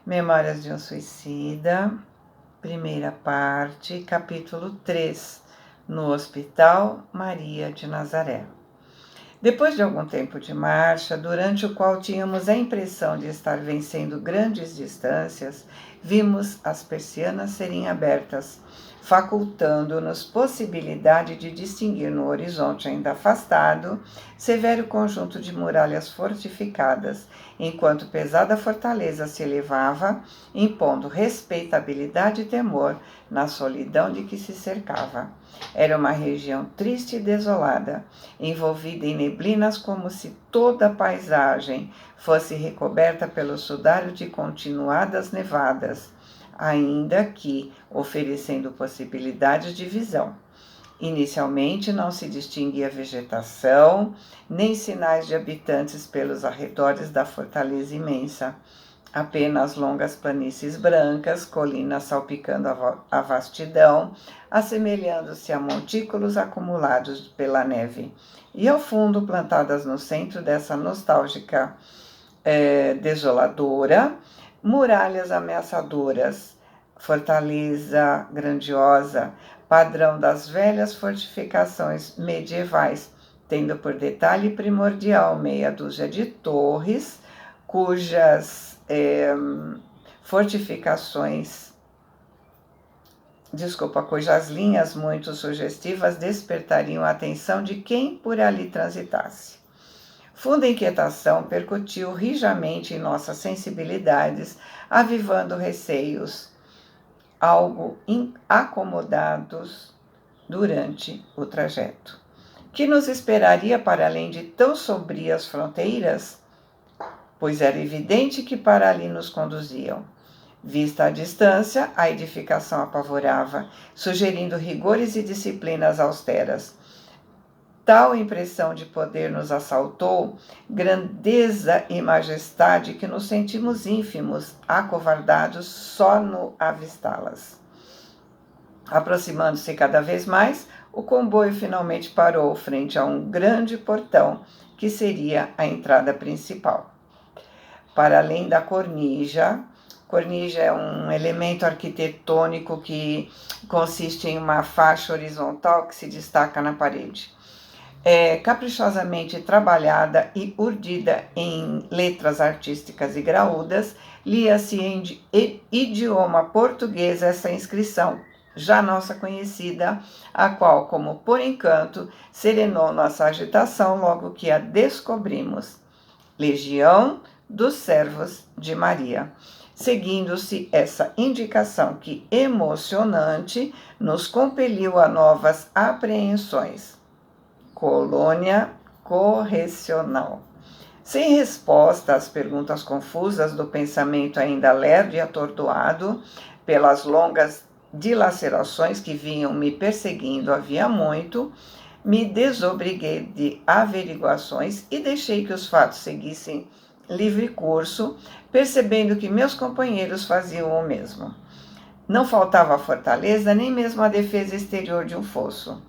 Memórias de um Suicida, primeira parte, capítulo 3, no Hospital Maria de Nazaré. Depois de algum tempo de marcha, durante o qual tínhamos a impressão de estar vencendo grandes distâncias, vimos as persianas serem abertas, facultando-nos possibilidade de distinguir no horizonte ainda afastado severo conjunto de muralhas fortificadas, enquanto pesada fortaleza se elevava, impondo respeitabilidade e temor na solidão de que se cercava. Era uma região triste e desolada, envolvida em neblinas como se toda a paisagem fosse recoberta pelo sudário de continuadas nevadas, ainda que oferecendo possibilidades de visão. Inicialmente não se distinguia vegetação, nem sinais de habitantes pelos arredores da fortaleza imensa. Apenas longas planícies brancas, colinas salpicando a vastidão, assemelhando-se a montículos acumulados pela neve. E ao fundo, plantadas no centro dessa nostálgica desoladora, muralhas ameaçadoras, fortaleza grandiosa, padrão das velhas fortificações medievais, tendo por detalhe primordial meia dúzia de torres, cujas cujas linhas muito sugestivas despertariam a atenção de quem por ali transitasse. Funda inquietação percutiu rijamente em nossas sensibilidades, avivando receios, algo acomodados durante o trajeto. Que nos esperaria para além de tão sombrias fronteiras? Pois era evidente que para ali nos conduziam. Vista à distância, a edificação apavorava, sugerindo rigores e disciplinas austeras. Tal impressão de poder nos assaltou, grandeza e majestade, que nos sentimos ínfimos, acovardados só no avistá-las. Aproximando-se cada vez mais, o comboio finalmente parou frente a um grande portão, que seria a entrada principal. Para além da cornija é um elemento arquitetônico que consiste em uma faixa horizontal que se destaca na parede. Caprichosamente trabalhada e urdida em letras artísticas e graúdas, lia-se em idioma português essa inscrição, já nossa conhecida, a qual, como por encanto, serenou nossa agitação logo que a descobrimos. Legião dos Servos de Maria. Seguindo-se essa indicação que, emocionante, nos compeliu a novas apreensões. Colônia correcional. Sem resposta às perguntas confusas do pensamento ainda lerdo e atordoado pelas longas dilacerações que vinham me perseguindo havia muito, me desobriguei de averiguações e deixei que os fatos seguissem livre curso, percebendo que meus companheiros faziam o mesmo. Não faltava a fortaleza, nem mesmo a defesa exterior de um fosso.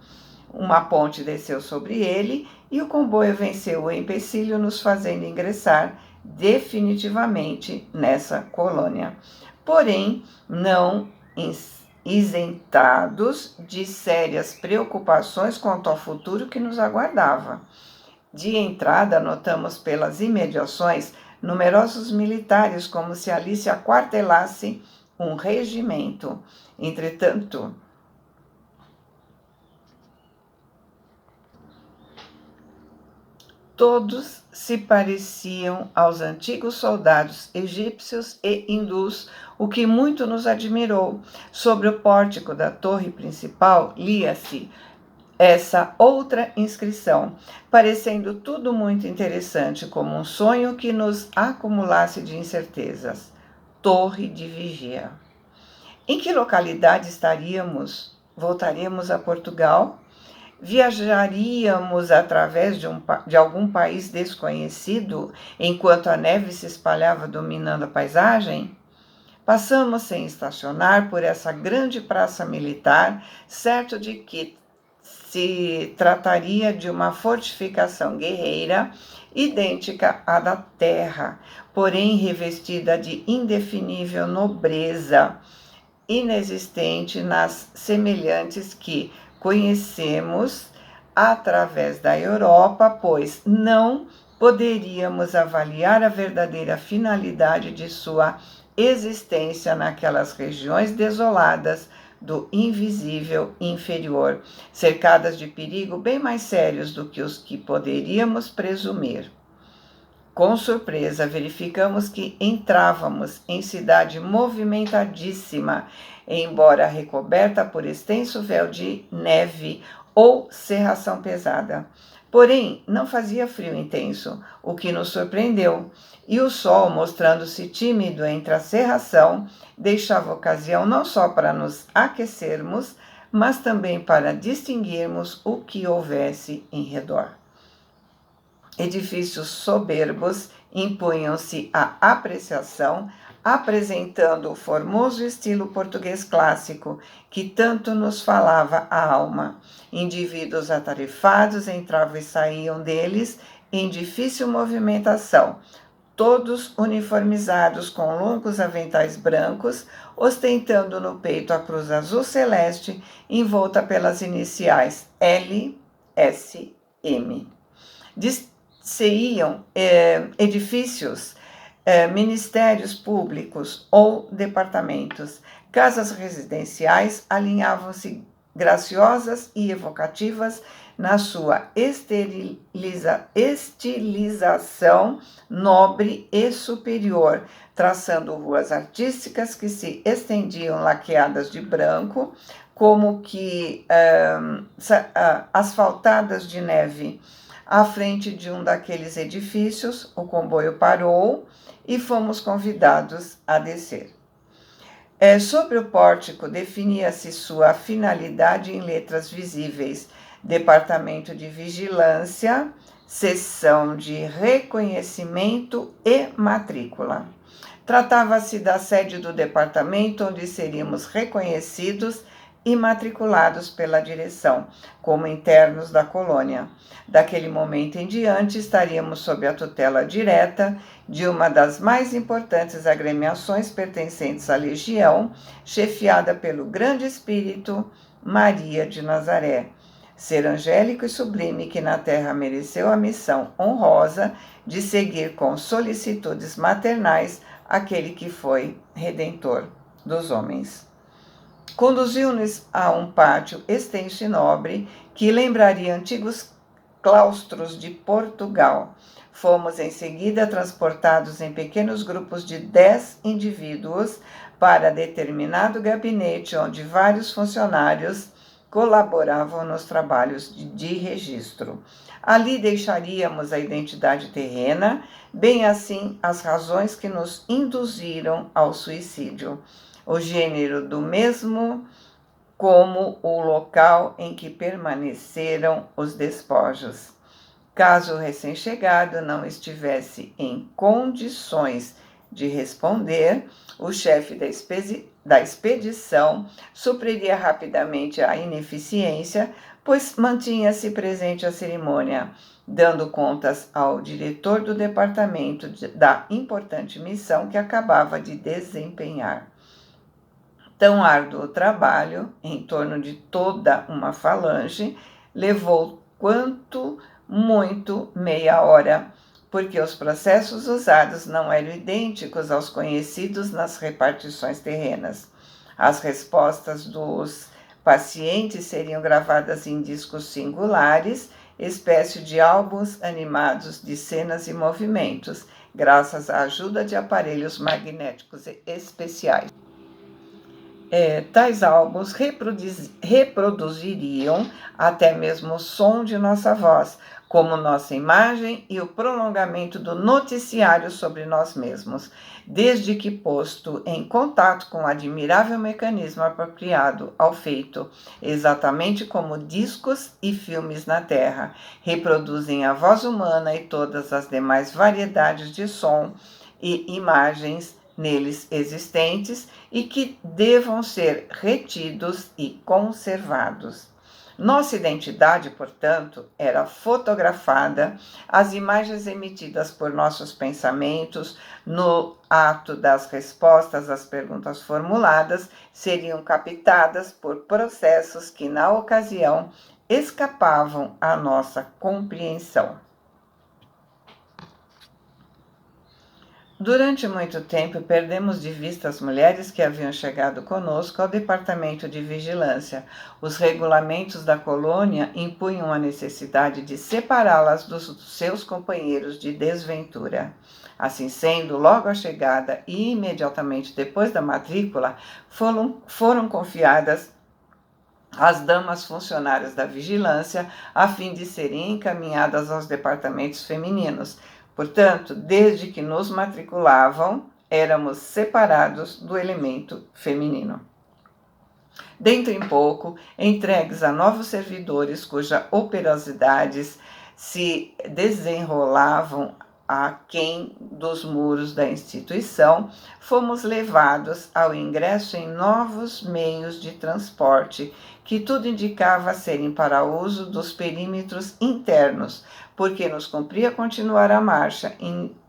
Uma ponte desceu sobre ele e o comboio venceu o empecilho, nos fazendo ingressar definitivamente nessa colônia. Porém, não isentados de sérias preocupações quanto ao futuro que nos aguardava. De entrada, notamos pelas imediações numerosos militares, como se ali se aquartelasse um regimento. Entretanto, todos se pareciam aos antigos soldados egípcios e hindus, o que muito nos admirou. Sobre o pórtico da torre principal lia-se essa outra inscrição, parecendo tudo muito interessante, como um sonho que nos acumulasse de incertezas. Torre de Vigia. Em que localidade estaríamos? Voltaríamos a Portugal? Viajaríamos através de algum país desconhecido, enquanto a neve se espalhava dominando a paisagem? Passamos sem estacionar por essa grande praça militar, certo de que se trataria de uma fortificação guerreira idêntica à da terra, porém revestida de indefinível nobreza, inexistente nas semelhantes que conhecemos através da Europa, pois não poderíamos avaliar a verdadeira finalidade de sua existência naquelas regiões desoladas do invisível inferior, cercadas de perigo bem mais sérios do que os que poderíamos presumir. Com surpresa, verificamos que entrávamos em cidade movimentadíssima, embora recoberta por extenso véu de neve ou cerração pesada. Porém, não fazia frio intenso, o que nos surpreendeu, e o sol, mostrando-se tímido entre a cerração, deixava ocasião não só para nos aquecermos, mas também para distinguirmos o que houvesse em redor. Edifícios soberbos impunham-se à apreciação, apresentando o formoso estilo português clássico que tanto nos falava a alma. Indivíduos atarefados entravam e saíam deles em difícil movimentação, todos uniformizados com longos aventais brancos, ostentando no peito a cruz azul celeste envolta pelas iniciais LSM. Disceiam edifícios, ministérios públicos ou departamentos. Casas residenciais alinhavam-se graciosas e evocativas na sua estilização nobre e superior, traçando ruas artísticas que se estendiam laqueadas de branco, como que asfaltadas de neve. À frente de um daqueles edifícios, o comboio parou e fomos convidados a descer. Sobre o pórtico definia-se sua finalidade em letras visíveis: Departamento de Vigilância, Seção de Reconhecimento e Matrícula. Tratava-se da sede do departamento onde seríamos reconhecidos e matriculados pela direção, como internos da colônia. Daquele momento em diante, estaríamos sob a tutela direta de uma das mais importantes agremiações pertencentes à Legião, chefiada pelo grande espírito Maria de Nazaré, ser angélico e sublime que na terra mereceu a missão honrosa de seguir com solicitudes maternais aquele que foi redentor dos homens. Conduziu-nos a um pátio extenso e nobre que lembraria antigos claustros de Portugal. Fomos em seguida transportados em pequenos grupos de 10 indivíduos para determinado gabinete onde vários funcionários colaboravam nos trabalhos de registro. Ali deixaríamos a identidade terrena, bem assim as razões que nos induziram ao suicídio, o gênero do mesmo como o local em que permaneceram os despojos. Caso o recém-chegado não estivesse em condições de responder, o chefe da expedição supriria rapidamente a ineficiência, pois mantinha-se presente à cerimônia, dando contas ao diretor do departamento da importante missão que acabava de desempenhar. Tão árduo trabalho, em torno de toda uma falange, levou quanto muito meia hora, porque os processos usados não eram idênticos aos conhecidos nas repartições terrenas. As respostas dos pacientes seriam gravadas em discos singulares, espécie de álbuns animados de cenas e movimentos, graças à ajuda de aparelhos magnéticos especiais. Tais álbuns reproduziriam até mesmo o som de nossa voz, como nossa imagem e o prolongamento do noticiário sobre nós mesmos, desde que posto em contato com o admirável mecanismo apropriado ao feito, exatamente como discos e filmes na Terra, reproduzem a voz humana e todas as demais variedades de som e imagens neles existentes e que devam ser retidos e conservados. Nossa identidade, portanto, era fotografada, as imagens emitidas por nossos pensamentos no ato das respostas às perguntas formuladas seriam captadas por processos que, na ocasião, escapavam à nossa compreensão. Durante muito tempo, perdemos de vista as mulheres que haviam chegado conosco ao departamento de vigilância. Os regulamentos da colônia impunham a necessidade de separá-las dos seus companheiros de desventura. Assim sendo, logo à chegada e imediatamente depois da matrícula, foram confiadas às damas funcionárias da vigilância, a fim de serem encaminhadas aos departamentos femininos. Portanto, desde que nos matriculavam, éramos separados do elemento feminino. Dentro em pouco, entregues a novos servidores cuja operosidades se desenrolavam aquém dos muros da instituição, fomos levados ao ingresso em novos meios de transporte, que tudo indicava serem para uso dos perímetros internos, porque nos cumpria continuar a marcha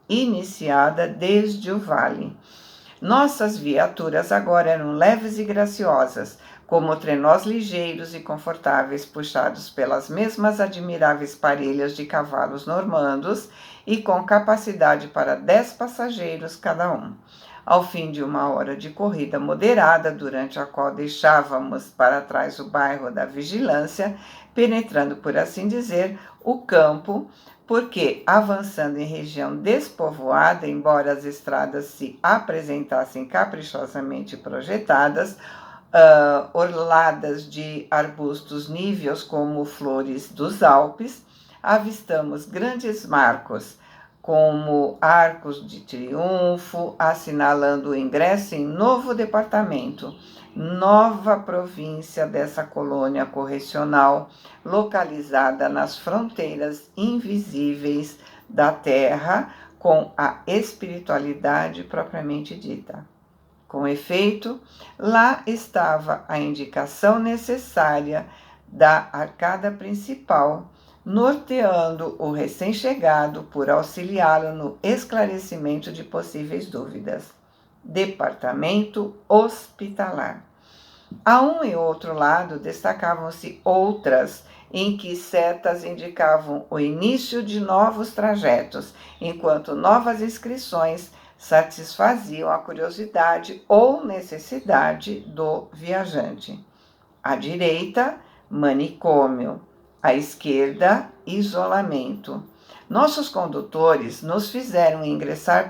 iniciada desde o vale. Nossas viaturas agora eram leves e graciosas, como trenós ligeiros e confortáveis puxados pelas mesmas admiráveis parelhas de cavalos normandos e com capacidade para 10 passageiros cada um. Ao fim de uma hora de corrida moderada, durante a qual deixávamos para trás o bairro da Vigilância, penetrando, por assim dizer, o campo, porque, avançando em região despovoada, embora as estradas se apresentassem caprichosamente projetadas, orladas de arbustos níveos como flores dos Alpes, avistamos grandes marcos, como arcos de triunfo, assinalando o ingresso em novo departamento, nova província dessa colônia correcional, localizada nas fronteiras invisíveis da terra, com a espiritualidade propriamente dita. Com efeito, lá estava a indicação necessária da arcada principal, norteando o recém-chegado por auxiliá-lo no esclarecimento de possíveis dúvidas. Departamento hospitalar. A um e outro lado destacavam-se outras, em que setas indicavam o início de novos trajetos, enquanto novas inscrições satisfaziam a curiosidade ou necessidade do viajante. À direita, manicômio. À esquerda, isolamento. Nossos condutores nos fizeram ingressar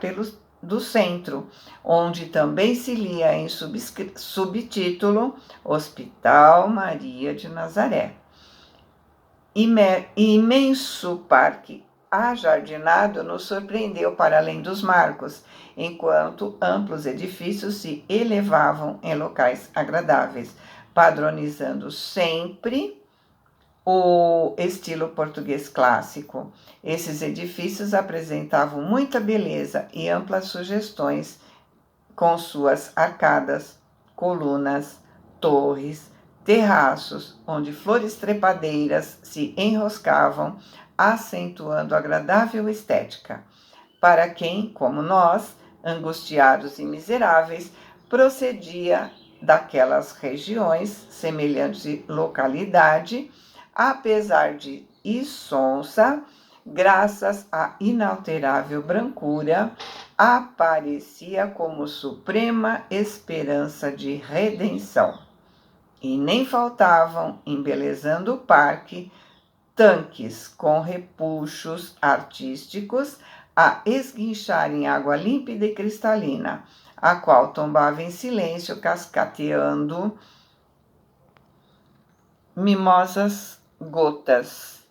do centro, onde também se lia em subtítulo Hospital Maria de Nazaré. Imenso parque ajardinado nos surpreendeu para além dos marcos, enquanto amplos edifícios se elevavam em locais agradáveis, padronizando sempre o estilo português clássico. Esses edifícios apresentavam muita beleza e amplas sugestões, com suas arcadas, colunas, torres, terraços, onde flores trepadeiras se enroscavam, acentuando agradável estética. Para quem, como nós, angustiados e miseráveis, procedia daquelas regiões, semelhante localidade, apesar de insonsa, graças à inalterável brancura, aparecia como suprema esperança de redenção. E nem faltavam, embelezando o parque, tanques com repuxos artísticos a esguincharem água límpida e cristalina, a qual tombava em silêncio, cascateando mimosas gotas,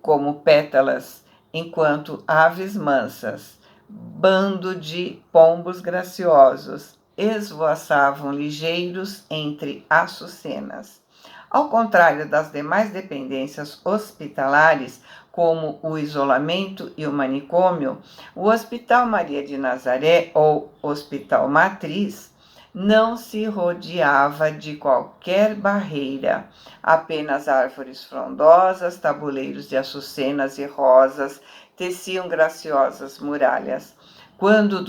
como pétalas, enquanto aves mansas, bando de pombos graciosos, esvoaçavam ligeiros entre açucenas. Ao contrário das demais dependências hospitalares, como o isolamento e o manicômio, o Hospital Maria de Nazaré, ou Hospital Matriz, não se rodeava de qualquer barreira, apenas árvores frondosas, tabuleiros de açucenas e rosas teciam graciosas muralhas. Quando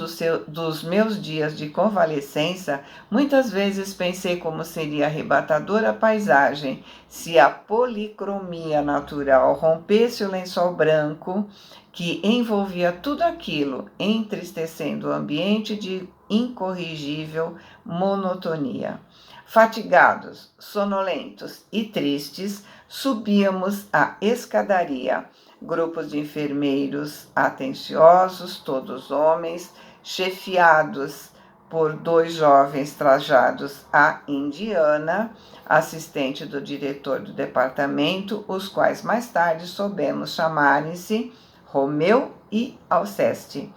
dos meus dias de convalescença, muitas vezes pensei como seria arrebatadora a paisagem se a policromia natural rompesse o lençol branco que envolvia tudo aquilo, entristecendo o ambiente de incorrigível monotonia. Fatigados, sonolentos e tristes, subíamos a escadaria. Grupos de enfermeiros atenciosos, todos homens, chefiados por 2 jovens trajados à indiana, assistente do diretor do departamento, os quais mais tarde soubemos chamarem-se Romeu e Alceste,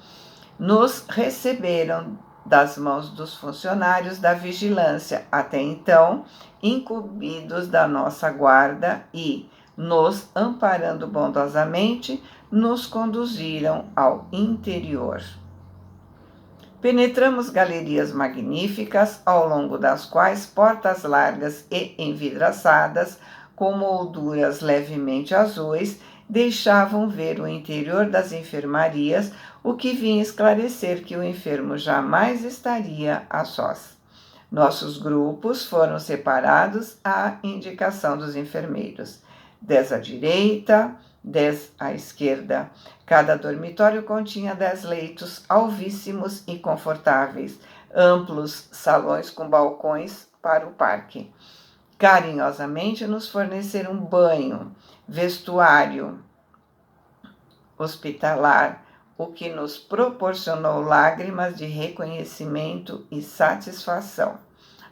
nos receberam das mãos dos funcionários da vigilância, até então incumbidos da nossa guarda, e, nos amparando bondosamente, nos conduziram ao interior. Penetramos galerias magníficas, ao longo das quais portas largas e envidraçadas, com molduras levemente azuis, deixavam ver o interior das enfermarias, o que vinha esclarecer que o enfermo jamais estaria a sós. Nossos grupos foram separados à indicação dos enfermeiros. 10 à direita, 10 à esquerda. Cada dormitório continha 10 leitos alvíssimos e confortáveis, amplos salões com balcões para o parque. Carinhosamente nos forneceram banho, vestuário hospitalar, o que nos proporcionou lágrimas de reconhecimento e satisfação.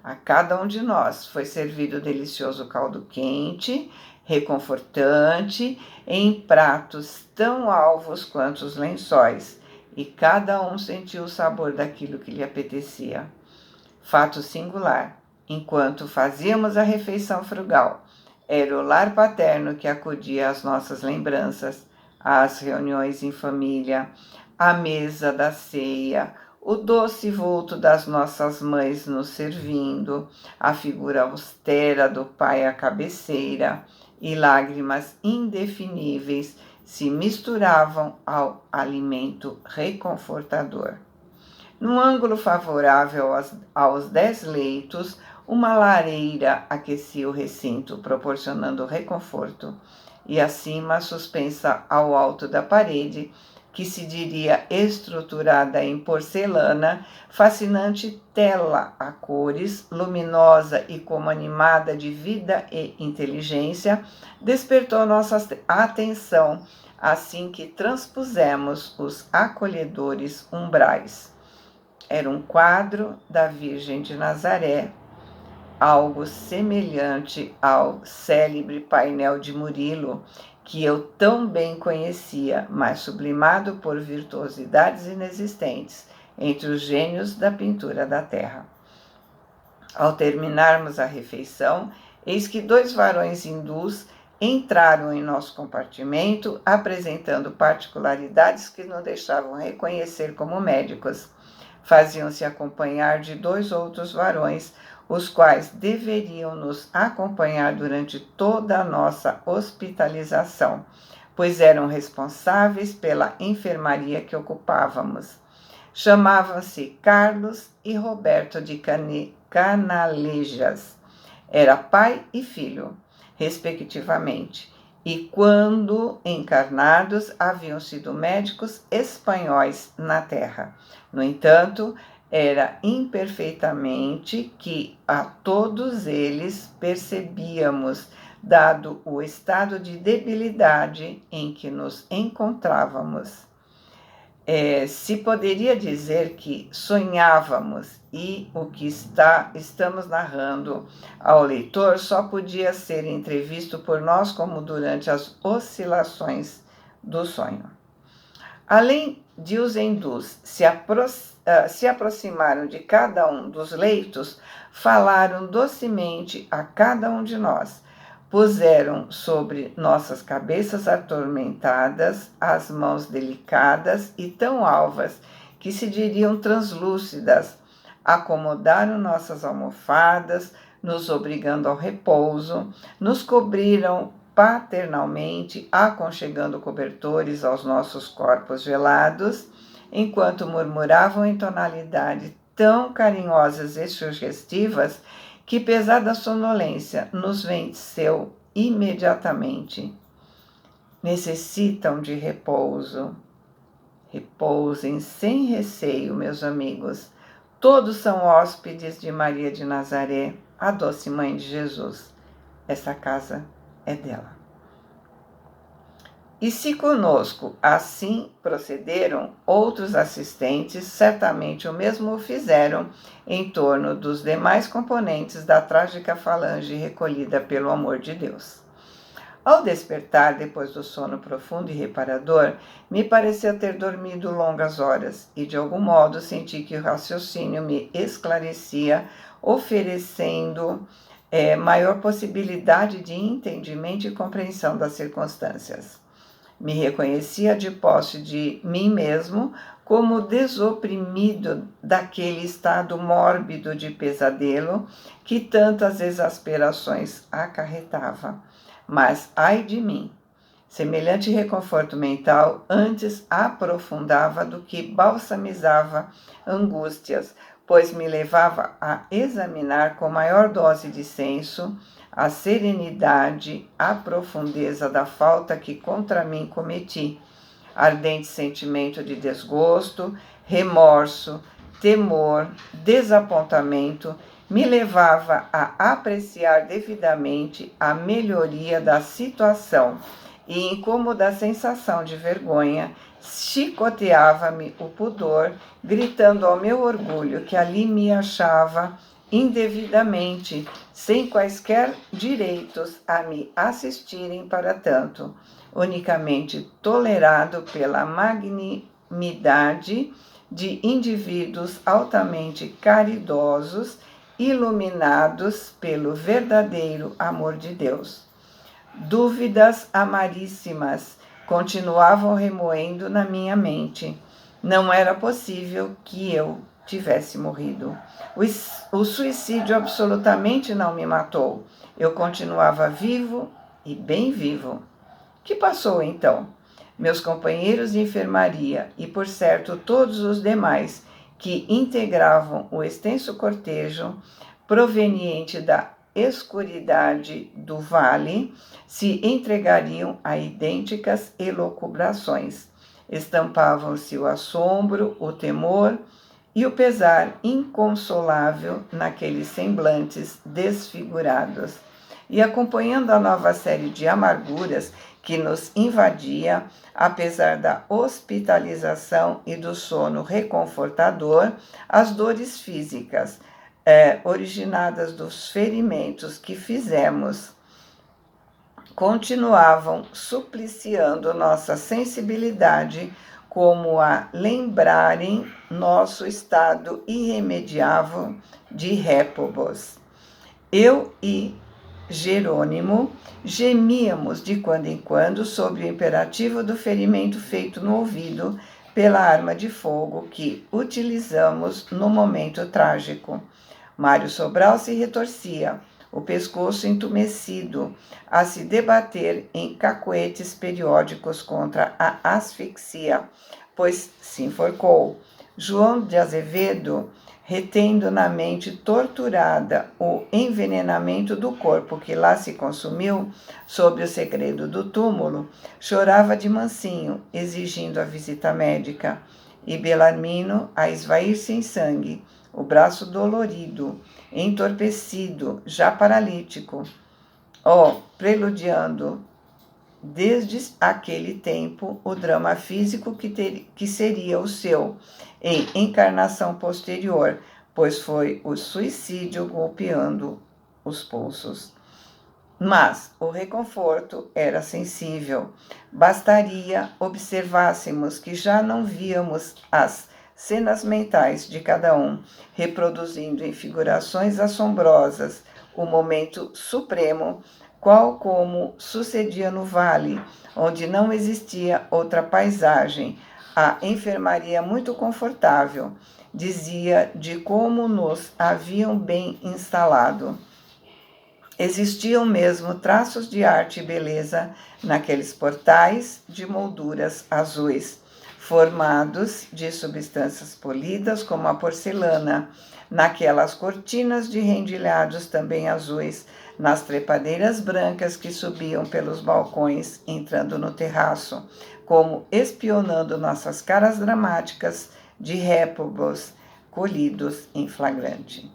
A cada um de nós foi servido delicioso caldo quente, reconfortante, em pratos tão alvos quanto os lençóis, e cada um sentiu o sabor daquilo que lhe apetecia. Fato singular, enquanto fazíamos a refeição frugal, era o lar paterno que acudia às nossas lembranças, às reuniões em família, à mesa da ceia, o doce vulto das nossas mães nos servindo, a figura austera do pai à cabeceira, e lágrimas indefiníveis se misturavam ao alimento reconfortador. Num ângulo favorável aos 10 leitos, uma lareira aquecia o recinto, proporcionando reconforto, e acima, suspensa ao alto da parede, que se diria estruturada em porcelana, fascinante tela a cores, luminosa e como animada de vida e inteligência, despertou nossa atenção assim que transpusemos os acolhedores umbrais. Era um quadro da Virgem de Nazaré, algo semelhante ao célebre painel de Murilo, que eu tão bem conhecia, mas sublimado por virtuosidades inexistentes entre os gênios da pintura da terra. Ao terminarmos a refeição, eis que 2 varões hindus entraram em nosso compartimento, apresentando particularidades que não deixavam reconhecer como médicos. Faziam-se acompanhar de 2 outros varões, os quais deveriam nos acompanhar durante toda a nossa hospitalização, pois eram responsáveis pela enfermaria que ocupávamos. Chamavam-se Carlos e Roberto de Canalejas. Era pai e filho, respectivamente, e quando encarnados haviam sido médicos espanhóis na terra. No entanto, era imperfeitamente que a todos eles percebíamos, dado o estado de debilidade em que nos encontrávamos. Se poderia dizer que sonhávamos, e o que estamos narrando ao leitor só podia ser entrevisto por nós como durante as oscilações do sonho. Além de os hindus se aproximaram de cada um dos leitos, falaram docemente a cada um de nós, puseram sobre nossas cabeças atormentadas as mãos delicadas e tão alvas que se diriam translúcidas, acomodaram nossas almofadas, nos obrigando ao repouso, nos cobriram paternalmente, aconchegando cobertores aos nossos corpos gelados, enquanto murmuravam em tonalidade tão carinhosas e sugestivas que pesada sonolência nos venceu imediatamente. Necessitam de repouso. Repousem sem receio, meus amigos. Todos são hóspedes de Maria de Nazaré, a doce mãe de Jesus. Essa casa é dela. E se conosco assim procederam, outros assistentes certamente o mesmo fizeram em torno dos demais componentes da trágica falange recolhida pelo amor de Deus. Ao despertar, depois do sono profundo e reparador, me pareceu ter dormido longas horas e, de algum modo, senti que o raciocínio me esclarecia, oferecendo maior possibilidade de entendimento e compreensão das circunstâncias. Me reconhecia de posse de mim mesmo como desoprimido daquele estado mórbido de pesadelo que tantas exasperações acarretava. Mas, ai de mim, semelhante reconforto mental antes aprofundava do que balsamizava angústias, pois me levava a examinar com maior dose de senso a serenidade, a profundeza da falta que contra mim cometi, ardente sentimento de desgosto, remorso, temor, desapontamento, me levava a apreciar devidamente a melhoria da situação e, incômoda sensação de vergonha, chicoteava-me o pudor, gritando ao meu orgulho que ali me achava indevidamente, sem quaisquer direitos a me assistirem para tanto, unicamente tolerado pela magnanimidade de indivíduos altamente caridosos, iluminados pelo verdadeiro amor de Deus. Dúvidas amaríssimas continuavam remoendo na minha mente. Não era possível que eu tivesse morrido. O suicídio absolutamente não me matou. Eu continuava vivo e bem vivo. Que passou então? Meus companheiros de enfermaria e, por certo, todos os demais que integravam o extenso cortejo proveniente da escuridade do vale se entregariam a idênticas elucubrações. Estampavam-se o assombro, o temor e o pesar inconsolável naqueles semblantes desfigurados. E acompanhando a nova série de amarguras que nos invadia, apesar da hospitalização e do sono reconfortador, as dores físicas, originadas dos ferimentos que fizemos, continuavam supliciando nossa sensibilidade, como a lembrarem nosso estado irremediável de réprobos. Eu e Jerônimo gemíamos de quando em quando sobre o imperativo do ferimento feito no ouvido pela arma de fogo que utilizamos no momento trágico. Mário Sobral se retorcia, o pescoço entumecido, a se debater em cacoetes periódicos contra a asfixia, pois se enforcou. João de Azevedo, retendo na mente torturada o envenenamento do corpo que lá se consumiu, sob o segredo do túmulo, chorava de mansinho, exigindo a visita médica, e Belarmino a esvair-se em sangue, o braço dolorido, entorpecido, já paralítico, preludiando desde aquele tempo o drama físico que seria o seu em encarnação posterior, pois foi o suicídio golpeando os pulsos. Mas o reconforto era sensível. Bastaria observássemos que já não víamos as cenas mentais de cada um, reproduzindo em figurações assombrosas o momento supremo, qual como sucedia no vale, onde não existia outra paisagem, a enfermaria muito confortável, dizia de como nos haviam bem instalado. Existiam mesmo traços de arte e beleza naqueles portais de molduras azuis, formados de substâncias polidas como a porcelana, naquelas cortinas de rendilhados também azuis, nas trepadeiras brancas que subiam pelos balcões, entrando no terraço, como espionando nossas caras dramáticas de réprobos colhidos em flagrante.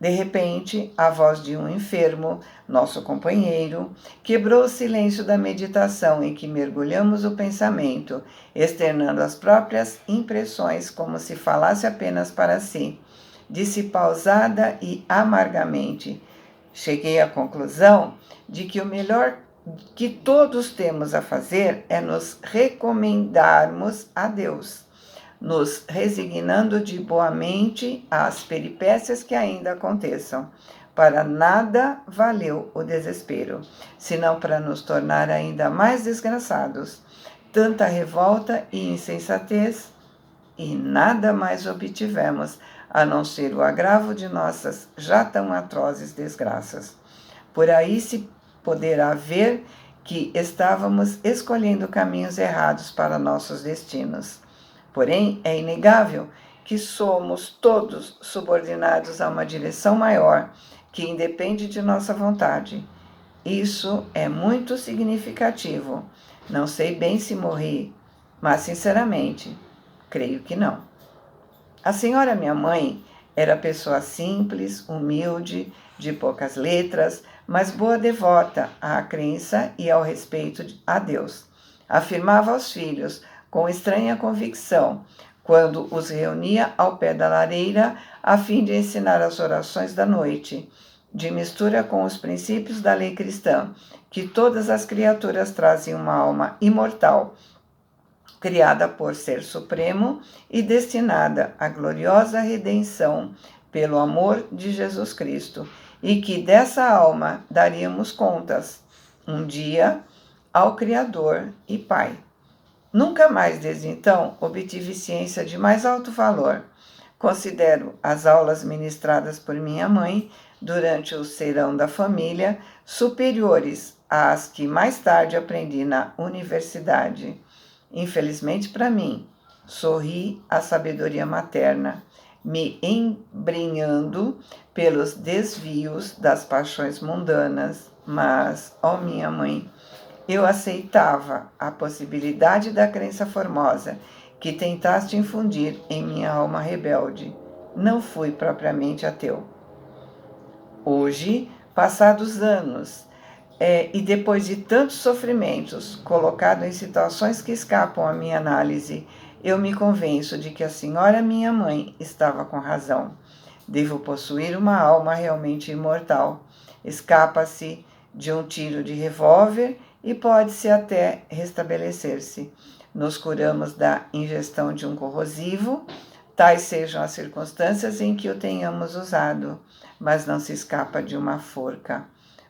De repente, a voz de um enfermo, nosso companheiro, quebrou o silêncio da meditação em que mergulhamos o pensamento, externando as próprias impressões como se falasse apenas para si. Disse pausada e amargamente: cheguei à conclusão de que o melhor que todos temos a fazer é nos recomendarmos a Deus, nos resignando de boamente às peripécias que ainda aconteçam. Para nada valeu o desespero, senão para nos tornar ainda mais desgraçados. Tanta revolta e insensatez, e nada mais obtivemos, a não ser o agravo de nossas já tão atrozes desgraças. Por aí se poderá ver que estávamos escolhendo caminhos errados para nossos destinos. Porém, é inegável que somos todos subordinados a uma direção maior, que independe de nossa vontade. Isso é muito significativo. Não sei bem se morri, mas sinceramente, creio que não. A senhora minha mãe era pessoa simples, humilde, de poucas letras, mas boa devota à crença e ao respeito a Deus. Afirmava aos filhos, com estranha convicção, quando os reunia ao pé da lareira a fim de ensinar as orações da noite, de mistura com os princípios da lei cristã, que todas as criaturas trazem uma alma imortal, criada por Ser Supremo e destinada à gloriosa redenção pelo amor de Jesus Cristo, e que dessa alma daríamos contas um dia ao Criador e Pai. Nunca mais desde então obtive ciência de mais alto valor. Considero as aulas ministradas por minha mãe durante o serão da família superiores às que mais tarde aprendi na universidade. Infelizmente para mim, sorri a sabedoria materna, me embrenhando pelos desvios das paixões mundanas, mas, ó minha mãe, eu aceitava a possibilidade da crença formosa que tentaste infundir em minha alma rebelde. Não fui propriamente ateu. Hoje, passados anos, e depois de tantos sofrimentos, colocado em situações que escapam à minha análise, eu me convenço de que a senhora minha mãe estava com razão. Devo possuir uma alma realmente imortal. Escapa-se de um tiro de revólver e pode-se até restabelecer-se. Nos curamos da ingestão de um corrosivo, tais sejam as circunstâncias em que o tenhamos usado, mas não se escapa de uma forca,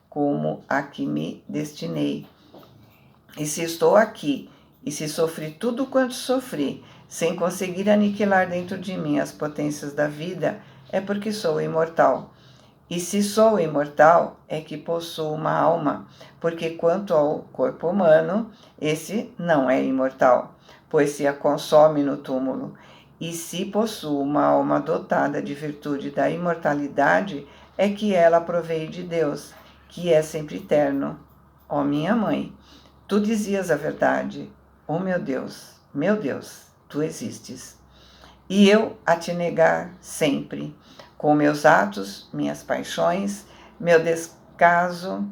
como a que me destinei. E se estou aqui, e se sofri tudo quanto sofri, sem conseguir aniquilar dentro de mim as potências da vida, é porque sou imortal. E se sou imortal, é que possuo uma alma, porque quanto ao corpo humano, esse não é imortal, pois se a consome no túmulo. E se possuo uma alma dotada de virtude da imortalidade, é que ela proveio de Deus, que é sempre eterno. Ó minha mãe, tu dizias a verdade. Oh meu Deus, tu existes. E eu a te negar sempre, com meus atos, minhas paixões, meu descaso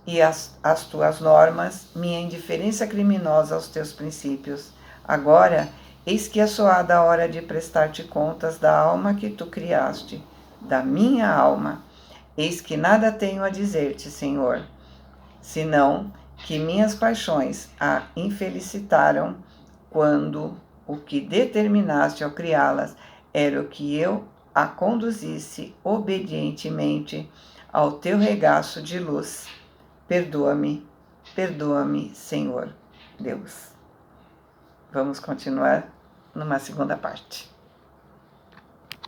e as tuas normas, minha indiferença criminosa aos teus princípios. Agora, eis que é soada a hora de prestar-te contas da alma que tu criaste, da minha alma. Eis que nada tenho a dizer-te, Senhor, senão que minhas paixões a infelicitaram quando o que determinaste ao criá-las era o que eu a conduzisse obedientemente ao teu regaço de luz. Perdoa-me, Senhor Deus. Vamos continuar numa segunda parte.